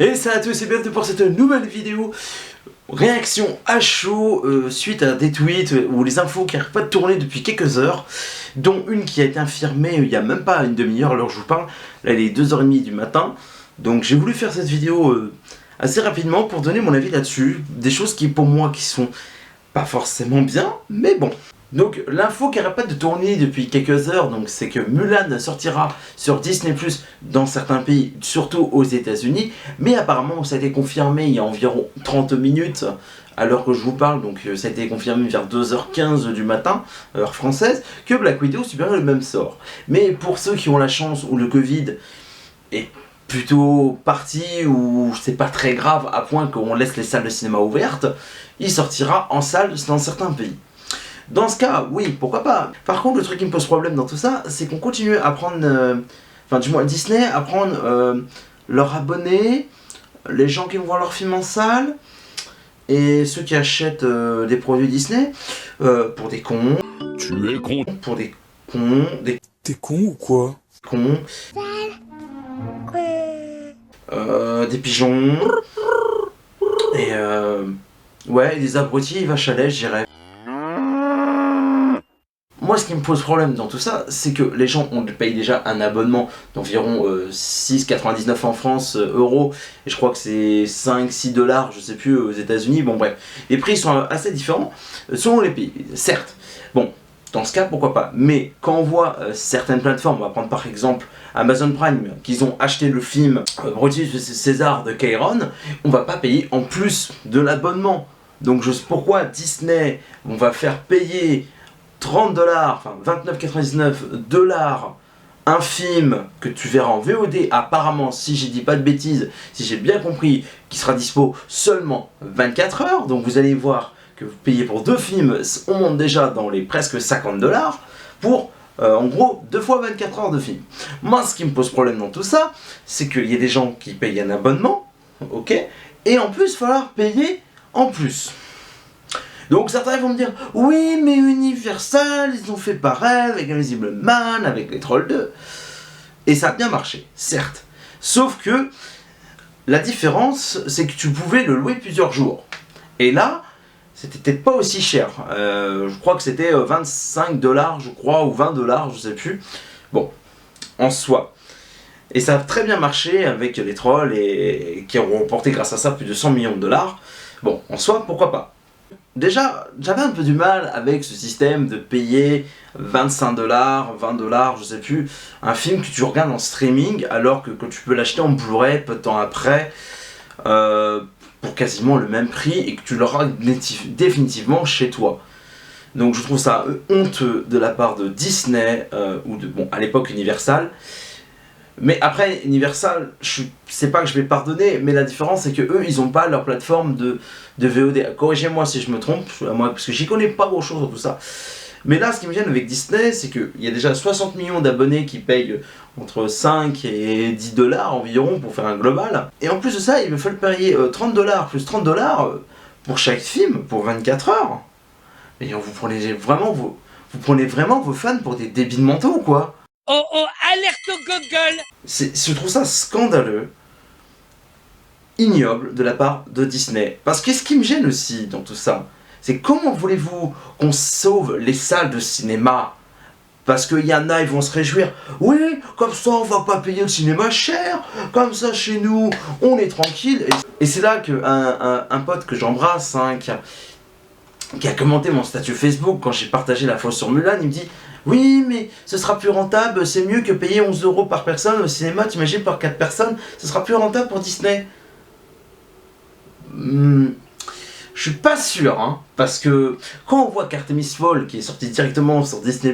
Et salut à tous et bienvenue pour cette nouvelle vidéo. Réaction à chaud suite à des tweets ou les infos qui n'arrêtent pas de tourner depuis quelques heures, dont une qui a été infirmée il n'y a même pas une demi-heure à l'heure où je vous parle. Là il est 2h30 du matin, donc j'ai voulu faire cette vidéo assez rapidement pour donner mon avis là-dessus. Des choses qui pour moi qui sont pas forcément bien, mais bon. Donc l'info qui n'arrête pas de tourner depuis quelques heures, donc c'est que Mulan sortira sur Disney+ dans certains pays, surtout aux États-Unis, mais apparemment ça a été confirmé il y a environ 30 minutes à l'heure que je vous parle, donc ça a été confirmé vers 2h15 du matin, heure française, que Black Widow subira le même sort. Mais pour ceux qui ont la chance où le Covid est plutôt parti, ou c'est pas très grave à point qu'on laisse les salles de cinéma ouvertes, il sortira en salle dans certains pays. Dans ce cas, oui, pourquoi pas. Par contre, le truc qui me pose problème dans tout ça, c'est qu'on continue à prendre, enfin du moins Disney, à prendre leurs abonnés, les gens qui vont voir leurs films en salle, et ceux qui achètent des produits Disney, pour des cons. Tu es con. Pour des cons, T'es con ou quoi? cons, des pigeons, et ouais, des abrutis, vaches à lait, je dirais. Moi, ce qui me pose problème dans tout ça, c'est que les gens payent déjà un abonnement d'environ 6,99 en France, euros, et je crois que c'est 5-6 $, je sais plus, aux États-Unis. Bon, bref, les prix sont assez différents selon les pays, certes. Bon, dans ce cas, pourquoi pas. Mais quand on voit certaines plateformes, on va prendre par exemple Amazon Prime, qu'ils ont acheté le film Brutus César de Chiron, on va pas payer en plus de l'abonnement. Donc, pourquoi Disney, on va faire payer 30 $, enfin 29,99 $, un film que tu verras en VOD, apparemment, si j'ai dit pas de bêtises, si j'ai bien compris, qui sera dispo seulement 24 heures, donc vous allez voir que vous payez pour deux films, on monte déjà dans les presque 50 $ pour, en gros, 2 fois 24 heures de film. Moi, ce qui me pose problème dans tout ça, c'est qu'il y a des gens qui payent un abonnement, ok, et en plus, il va falloir payer en plus. Donc certains vont me dire, oui mais Universal, ils ont fait pareil avec Invisible Man, avec les Trolls 2. Et ça a bien marché, certes. Sauf que la différence, c'est que tu pouvais le louer plusieurs jours. Et là, c'était peut-être pas aussi cher. Je crois que c'était 25 $, je crois, ou 20 $, je sais plus. Bon, en soi. Et ça a très bien marché avec les Trolls, et qui ont remporté grâce à ça plus de 100 millions de $. Bon, en soi, pourquoi pas. Déjà, j'avais un peu du mal avec ce système de payer 25 $, 20 $, je sais plus, un film que tu regardes en streaming alors que tu peux l'acheter en Blu-ray peu de temps après pour quasiment le même prix et que tu l'auras définitivement chez toi. Donc je trouve ça honteux de la part de Disney ou de, bon, à l'époque Universal. Mais après, Universal, c'est pas que je vais pardonner, mais la différence c'est que eux, ils ont pas leur plateforme de VOD. Corrigez-moi si je me trompe, parce que j'y connais pas grand chose sur tout ça. Mais là, ce qui me gêne avec Disney, c'est qu'il y a déjà 60 millions d'abonnés qui payent entre 5 et 10 $ environ pour faire un global. Et en plus de ça, il me faut payer 30 $ plus 30 $ pour chaque film, pour 24 heures. Mais vous prenez vraiment vos fans pour des débiles mentaux ou quoi? Oh oh, alerte au Google! Je trouve ça scandaleux, ignoble de la part de Disney. Parce que ce qui me gêne aussi dans tout ça, c'est comment voulez-vous qu'on sauve les salles de cinéma? Parce qu'il y en a, ils vont se réjouir. Oui, comme ça on va pas payer le cinéma cher, comme ça chez nous on est tranquille. Et c'est là qu'un pote que j'embrasse, hein, qui a commenté mon statut Facebook quand j'ai partagé la fois sur Mulan, il me dit: oui, mais ce sera plus rentable, c'est mieux que payer 11 € par personne au cinéma, t'imagines, par 4 personnes, ce sera plus rentable pour Disney. Je suis pas sûr, hein, parce que quand on voit qu'Artemis Fowl, qui est sorti directement sur Disney+,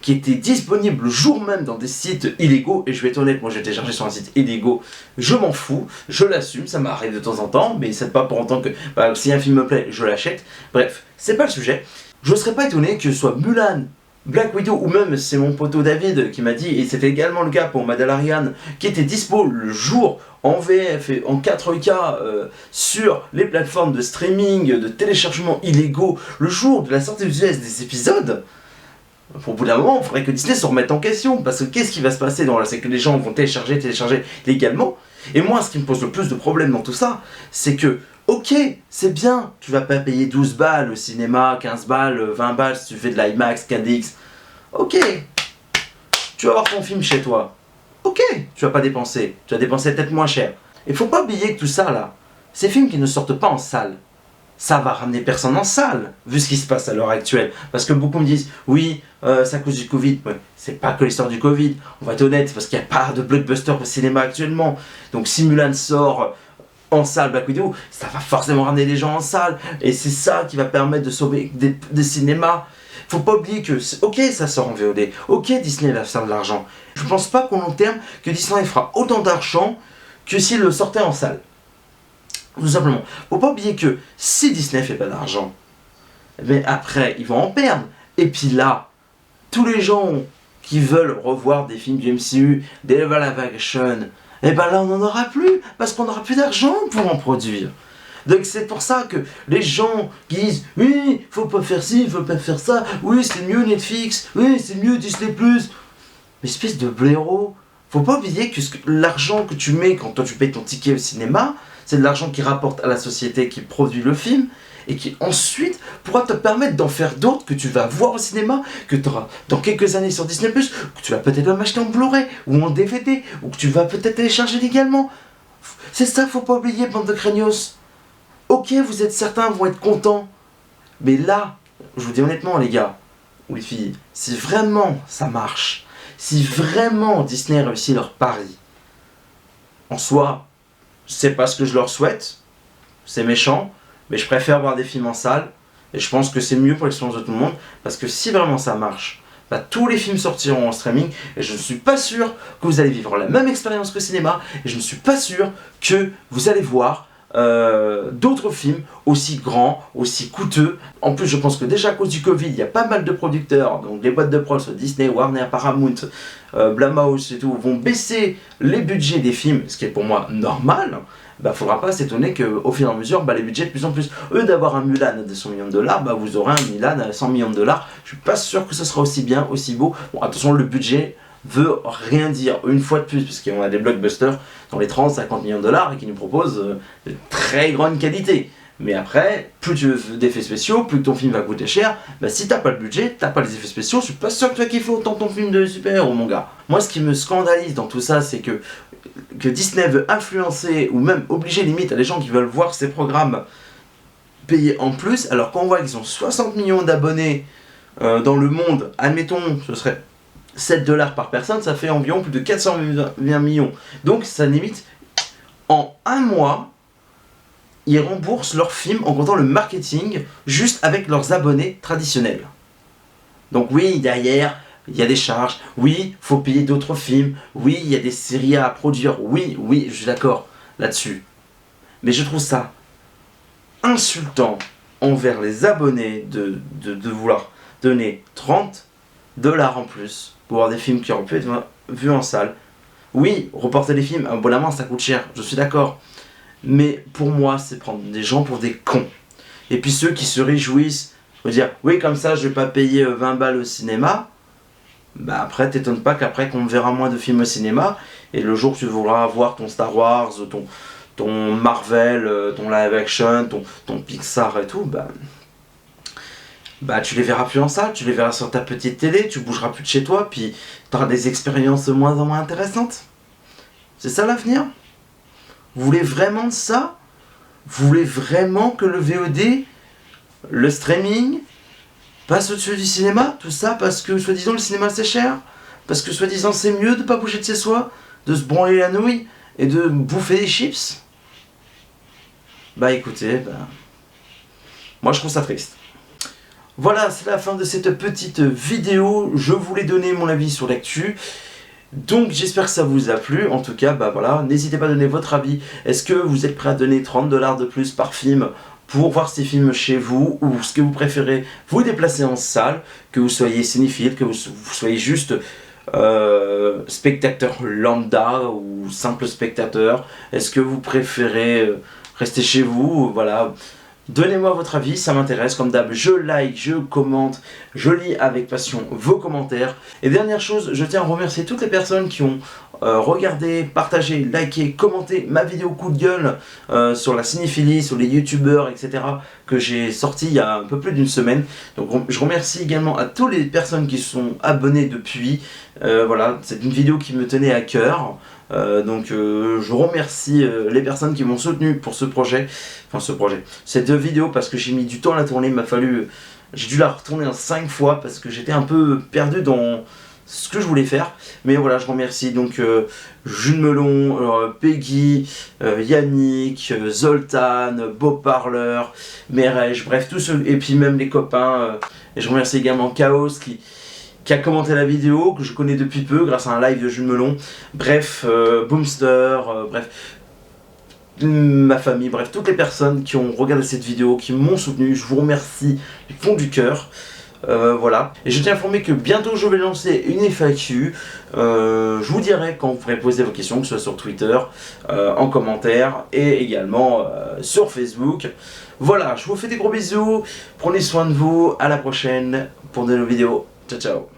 qui était disponible le jour même dans des sites illégaux, et je vais être honnête, moi j'ai téléchargé sur un site illégaux, je m'en fous, je l'assume, ça m'arrive de temps en temps, mais c'est pas pour autant que, bah, si un film me plaît, je l'achète. Bref, c'est pas le sujet. Je serais pas étonné que ce soit Mulan, Black Widow, ou même c'est mon poteau David qui m'a dit, et c'était également le cas pour Mandalorian, qui était dispo le jour en VF et en 4K sur les plateformes de streaming, de téléchargement illégaux, le jour de la sortie visuelle des épisodes. Au bout d'un moment, il faudrait que Disney se remette en question, parce que qu'est-ce qui va se passer dans là, c'est que les gens vont télécharger légalement, Et moi, ce qui me pose le plus de problèmes dans tout ça, c'est que, ok, c'est bien, tu vas pas payer 12 balles au cinéma, 15 balles, 20 balles si tu fais de l'IMAX, 4DX. Ok, tu vas voir ton film chez toi. Ok, tu vas pas dépenser, tu vas dépenser peut-être moins cher. Il faut pas oublier que tout ça là, ces films qui ne sortent pas en salle, ça va ramener personne en salle, vu ce qui se passe à l'heure actuelle. Parce que beaucoup me disent, oui, c'est à cause du Covid. Ouais, c'est pas que l'histoire du Covid, on va être honnête, parce qu'il n'y a pas de blockbuster au cinéma actuellement. Donc si Mulan sort en salle, Black Widow, ça va forcément ramener des gens en salle. Et c'est ça qui va permettre de sauver des cinémas. Faut pas oublier que, ok, ça sort en VOD, ok, Disney va faire de l'argent. Je pense pas qu'au long terme, que Disney fera autant d'argent que s'il le sortait en salle. Tout simplement. Faut pas oublier que si Disney fait pas d'argent, mais après, ils vont en perdre. Et puis là, tous les gens qui veulent revoir des films du MCU, des live action, et ben là, on n'en aura plus, parce qu'on n'aura plus d'argent pour en produire. Donc c'est pour ça que les gens qui disent « Oui, faut pas faire ci, faut pas faire ça, oui, c'est mieux Netflix, oui, c'est mieux Disney+. » Mais espèce de blaireau, faut pas oublier que l'argent que tu mets quand toi tu payes ton ticket au cinéma, c'est de l'argent qui rapporte à la société qui produit le film et qui ensuite pourra te permettre d'en faire d'autres que tu vas voir au cinéma, que tu auras dans quelques années sur Disney+, que tu vas peut-être même acheter en Blu-ray ou en DVD, ou que tu vas peut-être télécharger légalement. C'est ça, faut pas oublier, bande de craignos. Ok, vous êtes certains vont être contents, mais là, je vous dis honnêtement les gars, ou les filles, si vraiment ça marche, si vraiment Disney réussit leur pari, en soi, c'est pas ce que je leur souhaite, c'est méchant, mais je préfère voir des films en salle, et je pense que c'est mieux pour l'expérience de tout le monde, parce que si vraiment ça marche, bah, tous les films sortiront en streaming, et je ne suis pas sûr que vous allez vivre la même expérience que cinéma, et je ne suis pas sûr que vous allez voir d'autres films aussi grands, aussi coûteux. En plus, je pense que déjà à cause du Covid, il y a pas mal de producteurs, donc des boîtes de prod, soit Disney, Warner, Paramount, Blumhouse et tout, vont baisser les budgets des films, ce qui est pour moi normal. Bah, faudra pas s'étonner qu'au fur et à mesure, bah, les budgets de plus en plus, eux d'avoir un Mulan à 200 millions de dollars, bah, vous aurez un Mulan à 100 millions de dollars. Je suis pas sûr que ce sera aussi bien, aussi beau. Bon, attention, le budget veut rien dire une fois de plus, parce qu'on a des blockbusters dans les 30-50 millions de dollars et qui nous proposent de très grande qualité. Mais après, plus tu veux d'effets spéciaux, plus ton film va coûter cher. Bah, si t'as pas le budget, t'as pas les effets spéciaux, je suis pas sûr que tu vas kiffer autant ton film de super-héros, mon gars. Moi, ce qui me scandalise dans tout ça, c'est que Disney veut influencer ou même obliger limite à les gens qui veulent voir ces programmes payer en plus, alors qu'on voit qu'ils ont 60 millions d'abonnés dans le monde, admettons, ce serait 7 dollars par personne, ça fait environ plus de 420 millions. Donc ça limite, en un mois, ils remboursent leurs films en comptant le marketing juste avec leurs abonnés traditionnels. Donc oui, derrière, il y a des charges, oui, faut payer d'autres films, oui, il y a des séries à produire, oui, je suis d'accord là-dessus. Mais je trouve ça insultant envers les abonnés de vouloir donner 30 dollars en plus pour voir des films qui auraient pu être vus en salle. Oui, reporter les films, abonnement ça coûte cher, je suis d'accord. Mais pour moi, c'est prendre des gens pour des cons. Et puis ceux qui se réjouissent, faut dire, oui, comme ça, je vais pas payer 20 balles au cinéma. Bah après, t'étonnes pas qu'après qu'on verra moins de films au cinéma, et le jour que tu voudras voir ton Star Wars, ton Marvel, ton live action, ton Pixar et tout, bah tu les verras plus en salle, tu les verras sur ta petite télé, tu bougeras plus de chez toi, puis tu auras des expériences de moins en moins intéressantes. C'est ça l'avenir? Vous voulez vraiment de ça? Vous voulez vraiment que le VOD, le streaming, passe au-dessus du cinéma? Tout ça parce que soi-disant le cinéma c'est cher? Parce que soi-disant c'est mieux de pas bouger de chez soi, de se branler la nouille et de bouffer des chips? Bah écoutez, moi je trouve ça triste. Voilà, c'est la fin de cette petite vidéo. Je voulais donner mon avis sur l'actu. Donc j'espère que ça vous a plu. En tout cas, voilà, n'hésitez pas à donner votre avis. Est-ce que vous êtes prêt à donner 30 dollars de plus par film pour voir ces films chez vous? Ou est-ce que vous préférez vous déplacer en salle, que vous soyez cinéphile, que vous soyez juste spectateur lambda ou simple spectateur? Est-ce que vous préférez rester chez vous? Voilà. Donnez-moi votre avis, ça m'intéresse, comme d'hab, je like, je commente, je lis avec passion vos commentaires. Et dernière chose, je tiens à remercier toutes les personnes qui ont regardez, partagez, likez, commentez ma vidéo coup de gueule sur la cinéphilie, sur les youtubeurs, etc. que j'ai sorti il y a un peu plus d'une semaine. Donc je remercie également à toutes les personnes qui se sont abonnées depuis. Voilà, c'est une vidéo qui me tenait à cœur. Je remercie les personnes qui m'ont soutenu pour cette vidéo, parce que j'ai mis du temps à la tourner. J'ai dû la retourner en 5 fois parce que j'étais un peu perdu dans ce que je voulais faire. Mais voilà, je remercie donc Jules Melon, Peggy, Yannick, Zoltan, Beau Parleur, Merej, bref tous ceux, et puis même les copains. Et je remercie également Chaos qui a commenté la vidéo, que je connais depuis peu grâce à un live de Jules Melon. Bref, Boomster, bref, ma famille, bref, toutes les personnes qui ont regardé cette vidéo, qui m'ont soutenu, je vous remercie du fond du cœur. Voilà, et je tiens à informer que bientôt je vais lancer une FAQ. Je vous dirai quand vous pourrez poser vos questions, que ce soit sur Twitter, en commentaire, et également sur Facebook. Voilà, je vous fais des gros bisous, prenez soin de vous, à la prochaine pour de nouvelles vidéos. Ciao ciao.